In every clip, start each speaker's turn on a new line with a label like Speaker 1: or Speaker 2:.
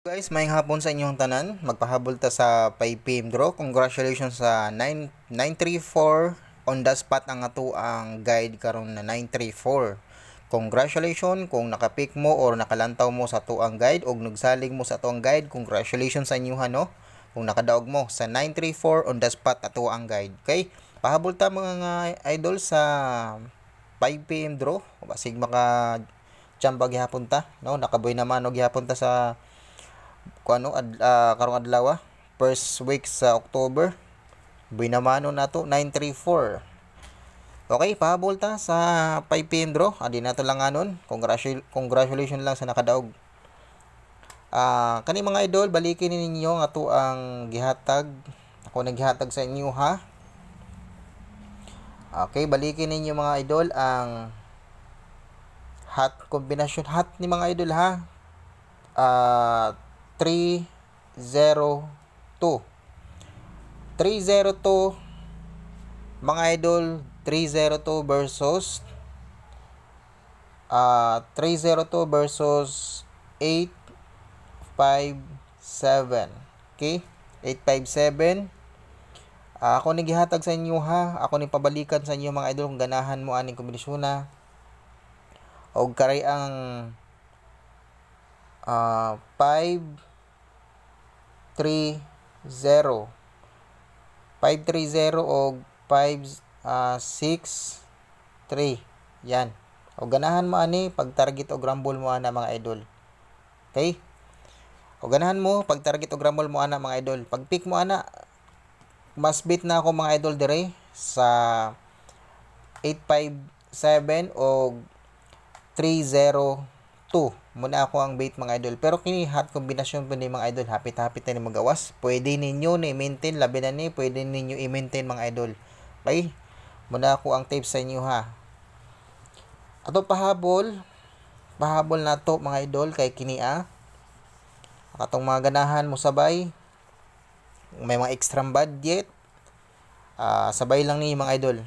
Speaker 1: Guys, may hapon sa inyong tanan. Magpahabol ta sa 5 PM draw. Congratulations sa 934 on the spot ang ato ang guide karon na 934. Congratulations kung nakapick mo or nakalantaw mo sa ato ang guide o nagsalig mo sa ato ang guide. Congratulations sa inyo no. Kung nakadaog mo sa 934 on the spot ato ang guide. Okay? Pahabol ta mga idol sa 5 PM draw. Basig maka chamba gihapon ta, no? Nakaboy naman og gihapon ta sa karong adlaw, first week sa October. Binamano nato 934. Okay, pahabol ta sa 5 PM draw. Adi nato lang anon. Congratulations lang sa nakadaog. Kani mga idol, balikin ninyo nga to ang gihatag. Ako naghihatag sa inyo ha. Okay, balikin ninyo mga idol ang hot combination hot ni mga idol ha. 302 mga idol, 302 versus 857. Okay, 857. Ako ni gihatag sa inyo ha. Ako ni pabalikan sa inyo mga idol kung ganahan mo aning kombinasyon na og kari ang 530 o 563. Yan. O ganahan mo ani pag target o rumble mo ana mga idol. Okay? O ganahan mo pag target o rumble mo ana mga idol. Pag pick mo ana, mas beat na ako mga idol dire sa 857 o 302. Muna ako ang bait mga idol. Pero kini hot kombinasyon po ni mga idol. Hapit-hapit na ni magawas. Pwede ninyo na i-maintain. Labi na ni. Pwede ninyo i-maintain mga idol. Okay? Muna ako ang tips sa inyo ha. Ato pahabol. Pahabol na to mga idol. Kay kini Atong mga ganahan mo sabay. May mga extra budget. Sabay lang ni mga idol.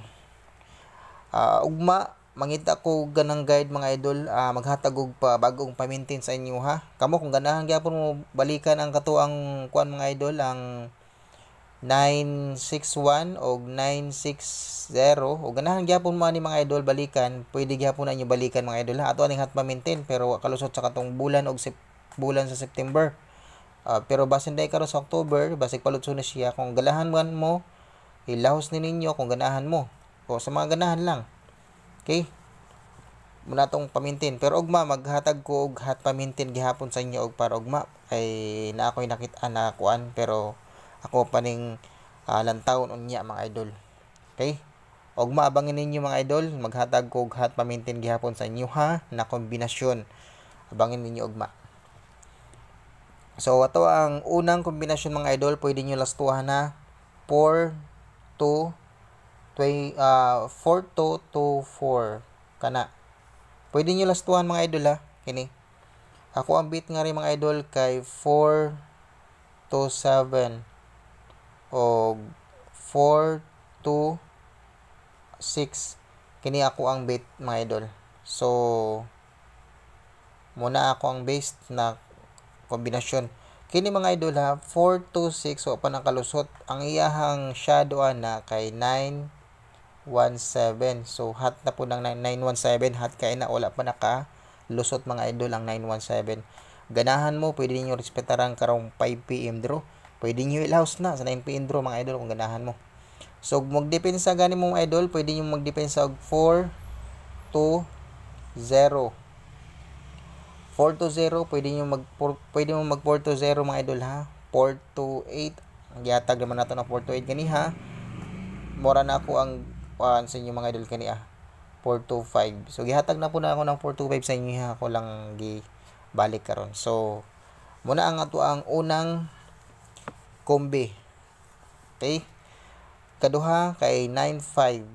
Speaker 1: Ugma. Mangita ko ganang guide mga idol, maghatag og pa bagong pa-maintain sa inyo ha. Kamo kung ganahan gyapon mo balikan ang katuang kuan mga idol, ang 961 o 960 o ganahan gyapon mo ani mga idol balikan, pwede gyapon na inyo balikan mga idol ha. Ato aning hat pa-maintain pero kalusot sa katong bulan og bulan sa September. Pero basin day karon sa October, basig palutso na siya. Kung ganahan man mo, ilahos ni ninyo kung ganahan mo. O sa mga ganahan lang. Okay? Muna tong pamintin. Pero ugma, maghatag ko og hat pamintin gihapon sa inyo og para ugma. Kay na ako'y nakita na kuan. Pero ako paning lantawon unya mga idol. Okay? Ugma, abangin ninyo mga idol. Maghatag ko og hat pamintin gihapon sa inyo ha. Na kombinasyon. Abangin ninyo ugma. So, ato ang unang kombinasyon mga idol. Pwede nyo lastuhan na 4224 kana. Pwede nyo lastuhan mga idol ha. Kini. Ako ang beat nga rin mga idol kay 427 o 426. Kini ako ang beat mga idol. So, muna ako ang base na kombinasyon. Kini mga idol ha, 426 so pa nakalusot. Ang iyahang shadow na kay 917. So hot na po ng 917, hot kay na wala pa nakalusot mga idol ang 917. Ganahan mo, pwede niyo respetaran karong 5 PM draw. Pwede niyo ilhouse na sa 9 PM draw mga idol kung ganahan mo. So magdepensa gani mo mga idol, pwede niyo magdepensa og 420. 420, pwede mo mag 420 mga idol ha. 428. Ang gihatag naman nato na 428 gani ha. Mura na ako ang sa inyo mga idol kani 425. So gihatag na po na ako ng 425 sa inyo ha. Ako lang balik karon. So muna ang ato ang unang kombi. Okay? Kaduha kay 95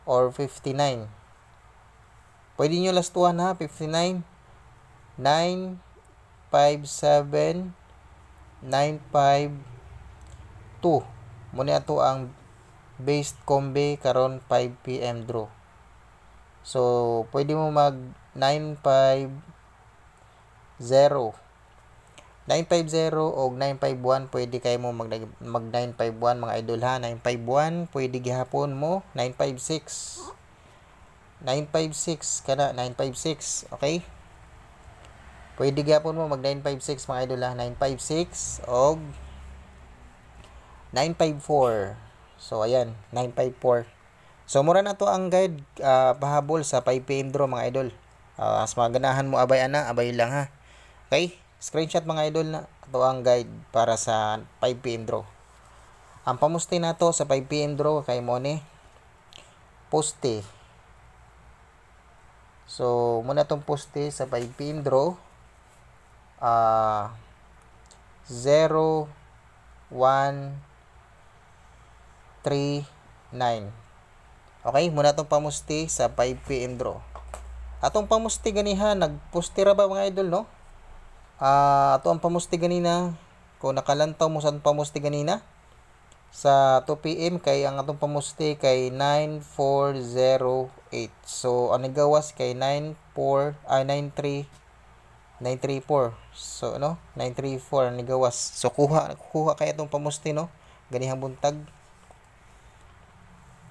Speaker 1: or 59. Pwede nyo lastuhan ha, 59, 957, 952. Muna ito ang based combi karon 5 PM draw. So, pwede mo mag 950 950 o 951 pwede kayo mo mag 951 mga idol ha. 951 pwede gihapon mo 956 kana 956, okay? Pwede gihapon mo mag 956 mga idol ha. 956 o 954. So ayan, 954. So mura na to ang guide pahabol sa 5 PM draw mga idol. As maganahan mo abay abay lang ha. Okay? Screenshot mga idol na ito ang guide para sa 5 PM draw. Ang pamusti na to sa 5 PM draw kay mo ni poste. So muna tong poste sa 5 PM draw 0 1 3 9. Okay, muna tong pamusti sa 5 PM draw. Atong pamusti ganiha nagposte ra ba mga idol no? Ato ang pamusti ganina kung nakalantaw mo sa pamusti ganina sa 2 PM kay ang atong pamusti kay 9408. So ang nagawas kay 934. So no, 934 ang nagawas. So kuha kay atong pamusti no, ganihang buntag.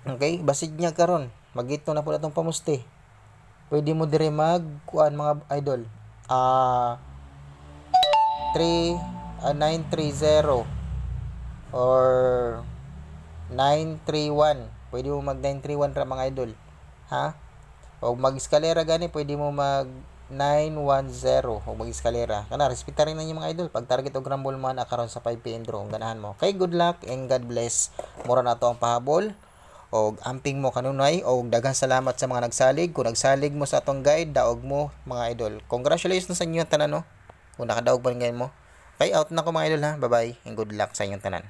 Speaker 1: Okay, basid niya karon. Magito na pud atong pamusti. Pwede mo dire magkuan mga idol. 930 or 931. Pwede mo mag 931 ra mga idol. Ha? O mag-eskalera gani, pwede mo mag 910 o mag-eskalera. Kana respeto rin ninyo mga idol. Pag target og rumble man karon sa 5 PM draw, ganahan mo. Okay, good luck and God bless. Mura na to ang pahabol. Og amping mo kanunay og daghang salamat sa mga nagsalig. Kung nagsalig mo sa atong guide, daog mo mga idol. Congratulations sa inyo tanan no. Kung nakadaog pa rin mo. Okay, out na ko mga idol ha. Bye-bye and good luck sa inyong tanan.